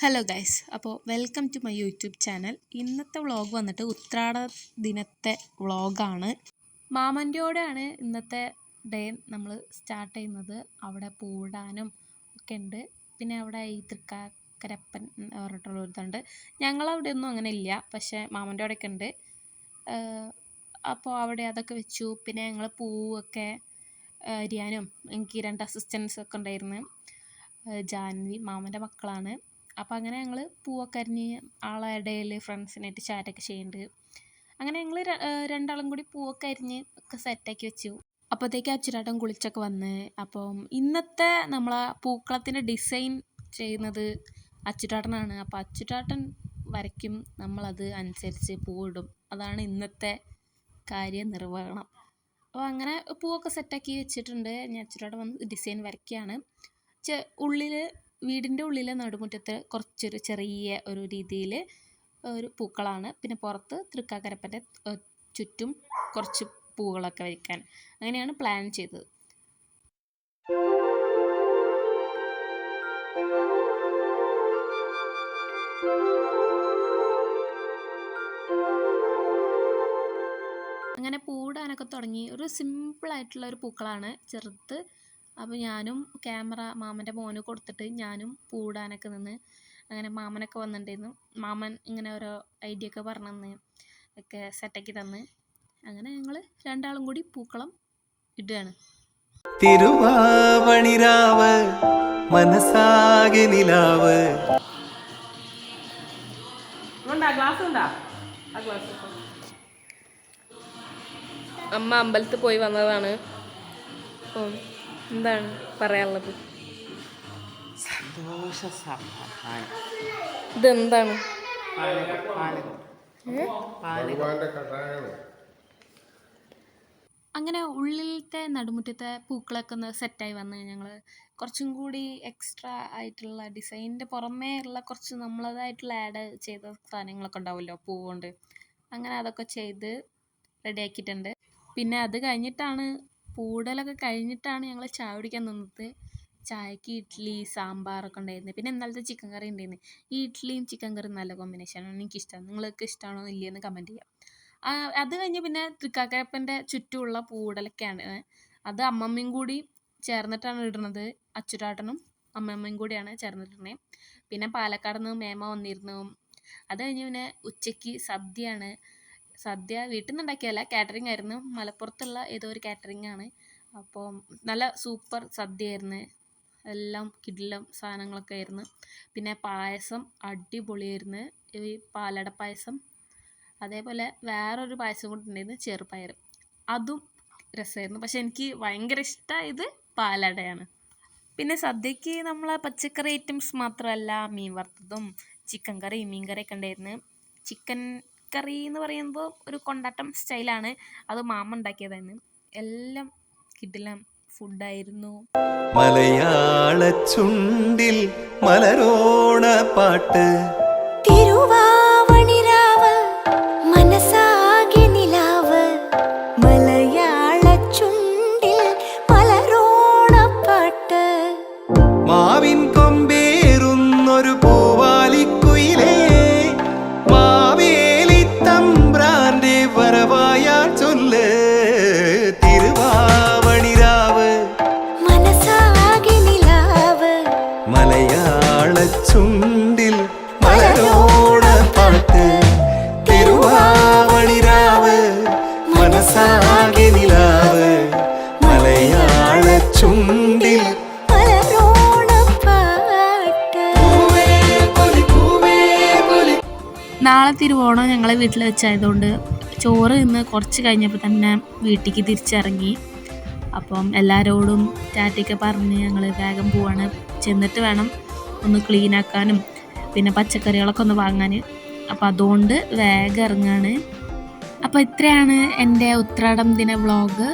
Hello guys, അപ്പോൾ welcome to my YouTube channel. ഇന്നത്തെ vlog വന്നിട്ട് ഉത്രാട ദിനത്തെ വ്ളോഗാണ്. മാമൻ്റെയോടെയാണ് ഇന്നത്തെ ഡേ നമ്മൾ സ്റ്റാർട്ട് ചെയ്യുന്നത്. അവിടെ പൂടാനും ഒക്കെ ഉണ്ട്. പിന്നെ അവിടെ ഈ തൃക്കാക്കരപ്പൻ പറഞ്ഞിട്ടുള്ളൊരിതുണ്ട്. ഞങ്ങളവിടെ ഒന്നും അങ്ങനെ ഇല്ല, പക്ഷേ മാമൻ്റെ അവിടെയൊക്കെ ഉണ്ട്. അപ്പോൾ അവിടെ അതൊക്കെ വെച്ചു. പിന്നെ ഞങ്ങൾ പൂവൊക്കെ അരിയാനും എനിക്ക് 2 അസിസ്റ്റൻസൊക്കെ ഉണ്ടായിരുന്നു. ജാൻവി മാമൻ്റെ മക്കളാണ്. അപ്പോൾ അങ്ങനെ ഞങ്ങൾ പൂവൊക്കെ അരിഞ്ഞ് ആളെ ഇടയിൽ ഫ്രണ്ട്സിനായിട്ട് ചാറ്റൊക്കെ ചെയ്യുന്നുണ്ട്. അങ്ങനെ ഞങ്ങൾ രണ്ടാളും കൂടി പൂവൊക്കെ അരിഞ്ഞ് ഒക്കെ സെറ്റാക്കി വെച്ചു. അപ്പോഴത്തേക്ക് അച്ചുരാട്ടൻ കുളിച്ചൊക്കെ വന്ന്. അപ്പം ഇന്നത്തെ നമ്മളെ പൂക്കളത്തിൻ്റെ ഡിസൈൻ ചെയ്യുന്നത് അച്ചുരാട്ടനാണ്. അപ്പോൾ അച്ചുരാട്ടൻ വരയ്ക്കും, നമ്മളത് അനുസരിച്ച് പൂവിടും. അതാണ് ഇന്നത്തെ കാര്യനിർവഹണം. അപ്പോൾ അങ്ങനെ പൂവൊക്കെ സെറ്റാക്കി വെച്ചിട്ടുണ്ട്. ഞാൻ അച്ചുരാട്ടൻ വന്ന് ഡിസൈൻ വരയ്ക്കുകയാണ്. ഉള്ളിൽ വീടിൻ്റെ ഉള്ളിലെ നടുമുറ്റത്ത് കുറച്ചൊരു ചെറിയ ഒരു രീതിയിൽ ഒരു പൂക്കളാണ്. പിന്നെ പുറത്ത് തൃക്കാക്കരപ്പൻ്റെ ചുറ്റും കുറച്ച് പൂക്കളൊക്കെ വയ്ക്കാൻ, അങ്ങനെയാണ് പ്ലാൻ ചെയ്തത്. അങ്ങനെ പൂടാനൊക്കെ തുടങ്ങി. ഒരു സിമ്പിളായിട്ടുള്ള ഒരു പൂക്കളാണ്, ചെറുത്. അപ്പോൾ ഞാനും ക്യാമറ മാമൻ്റെ മോന് കൊടുത്തിട്ട് ഞാനും പൂടാനൊക്കെ നിന്ന്. അങ്ങനെ മാമനൊക്കെ വന്നിട്ടുണ്ടായിരുന്നു. മാമൻ ഇങ്ങനെ ഓരോ ഐഡിയ ഒക്കെ പറഞ്ഞു തന്ന് ഒക്കെ സെറ്റാക്കി തന്ന്. അങ്ങനെ ഞങ്ങൾ രണ്ടാളും കൂടി പൂക്കളം ഇടുകയാണ്. തിരുവാവണിരാവ് മനസാകെ നിലാവ്. അമ്മ അമ്പലത്തിൽ പോയി വന്നതാണ്. എന്താണ് പറയാനുള്ളത്? സന്തോഷ സമാധാനം. ഇതെന്താണ്? അങ്ങനെ ഉള്ളിലത്തെ നടുമുറ്റത്തെ പൂക്കളൊക്കെ ഒന്ന് സെറ്റായി വന്ന് ഞങ്ങൾ കുറച്ചും കൂടി എക്സ്ട്രാ ആയിട്ടുള്ള ഡിസൈനിൻ്റെ പുറമേ ഉള്ള കുറച്ച് നമ്മളതായിട്ടുള്ള ആഡ് ചെയ്ത സാധനങ്ങളൊക്കെ ഉണ്ടാവുമല്ലോ പൂ കൊണ്ട്. അങ്ങനെ അതൊക്കെ ചെയ്ത് റെഡിയാക്കിയിട്ടുണ്ട്. പിന്നെ അത് കഴിഞ്ഞിട്ടാണ്, പൂടലൊക്കെ കഴിഞ്ഞിട്ടാണ് ഞങ്ങൾ ചായ കുടിക്കാൻ നിന്നത്. ചായക്ക് ഇഡ്ഡലി സാമ്പാറൊക്കെ ഉണ്ടായിരുന്നു. പിന്നെ ഇന്നലത്തെ ചിക്കൻ കറി ഉണ്ടായിരുന്നു. ഈ ഇഡ്ഡലിയും ചിക്കൻ കറിയും നല്ല കോമ്പിനേഷനാണ്, എനിക്കിഷ്ടമാണ്. നിങ്ങൾക്ക് ഇഷ്ടമാണോ ഇല്ലയെന്ന് കമൻറ്റ് ചെയ്യാം. അത് കഴിഞ്ഞ് പിന്നെ തൃക്കാക്കരപ്പൻ്റെ ചുറ്റുമുള്ള പൂടലൊക്കെയാണ്. അത് അമ്മമ്മയും കൂടി ചേർന്നിട്ടാണ് ഇടുന്നത്. അച്ചുരാട്ടനും അമ്മമ്മയും കൂടിയാണ് ചേർന്നിട്ടുള്ളത്. പിന്നെ പാലക്കാട് നിന്ന് മേമ വന്നിരുന്നു. അത് കഴിഞ്ഞ് പിന്നെ ഉച്ചയ്ക്ക് സദ്യയാണ്. സദ്യ വീട്ടിൽ നിന്ന് ഉണ്ടാക്കിയതല്ല, കാറ്ററിംഗ് ആയിരുന്നു. മലപ്പുറത്തുള്ള ഏതോ ഒരു കാറ്ററിംഗ് ആണ്. അപ്പോൾ നല്ല സൂപ്പർ സദ്യയായിരുന്നു. എല്ലാം കിടിലം സാധനങ്ങളൊക്കെ ആയിരുന്നു. പിന്നെ പായസം അടിപൊളിയായിരുന്നു. ഈ പാലട പായസം, അതേപോലെ വേറൊരു പായസം കൂടി ഉണ്ടായിരുന്നു, ചെറുപയർ. അതും രസമായിരുന്നു. പക്ഷെ എനിക്ക് ഭയങ്കര ഇഷ്ടമായത് പാലടയാണ്. പിന്നെ സദ്യക്ക് നമ്മളെ പച്ചക്കറി ഐറ്റംസ് മാത്രമല്ല, മീൻ വറുത്തതും ചിക്കൻ കറി മീൻ കറിയൊക്കെ ഉണ്ടായിരുന്നു. ചിക്കൻ കറി എന്ന് പറയുമ്പോൾ ഒരു കൊണ്ടാട്ടം സ്റ്റൈലാണ്. അത് മാമ ഉണ്ടാക്കിയതായിരുന്നു. എല്ലാം കിടിലം ഫുഡായിരുന്നു. മലയാള ചുണ്ടിൽ മലരോണ പാട്ട്. തിരുവാവണിരാവ് മനസാകെ നിലാവ്. മലയാള ചുണ്ടിൽ മലരോണ പാട്ട്. മാവിൻ കൊമ്പേറുന്നൊരു പൂവാലിക്കുയിലേ, മാവേലി തമ്പ്രാന്റെ വരവായാ ചൊല്ല്. തിരുവാവണിരാവ് മനസാകെ നിലാവ്. മലയാള ചുണ്ടിൽ മലരോണ പാട്ട്. തിരുവാവണിരാവ് മനസാകെ നിലാവ്. മലയാള ചുണ്ടിൽ മലരോണ പാട്ട്. നാളെ തിരുവോണം ഞങ്ങളെ വീട്ടിൽ വെച്ചായതുകൊണ്ട് ചോറ് നിന്ന് കുറച്ച് കഴിഞ്ഞപ്പോൾ തന്നെ വീട്ടിലേക്ക് തിരിച്ചിറങ്ങി. അപ്പം എല്ലാവരോടും ടാറ്റയൊക്കെ പറഞ്ഞ് ഞങ്ങൾ വേഗം പോവാണ്. ചെന്നിട്ട് വേണം ഒന്ന് ക്ലീനാക്കാനും പിന്നെ പച്ചക്കറികളൊക്കെ ഒന്ന് വാങ്ങാൻ. അപ്പോൾ അതുകൊണ്ട് വേഗം ഇറങ്ങാണ്. അപ്പോൾ ഇത്രയാണ് എൻ്റെ ഉത്രാടം ദിന വ്ളോഗ്.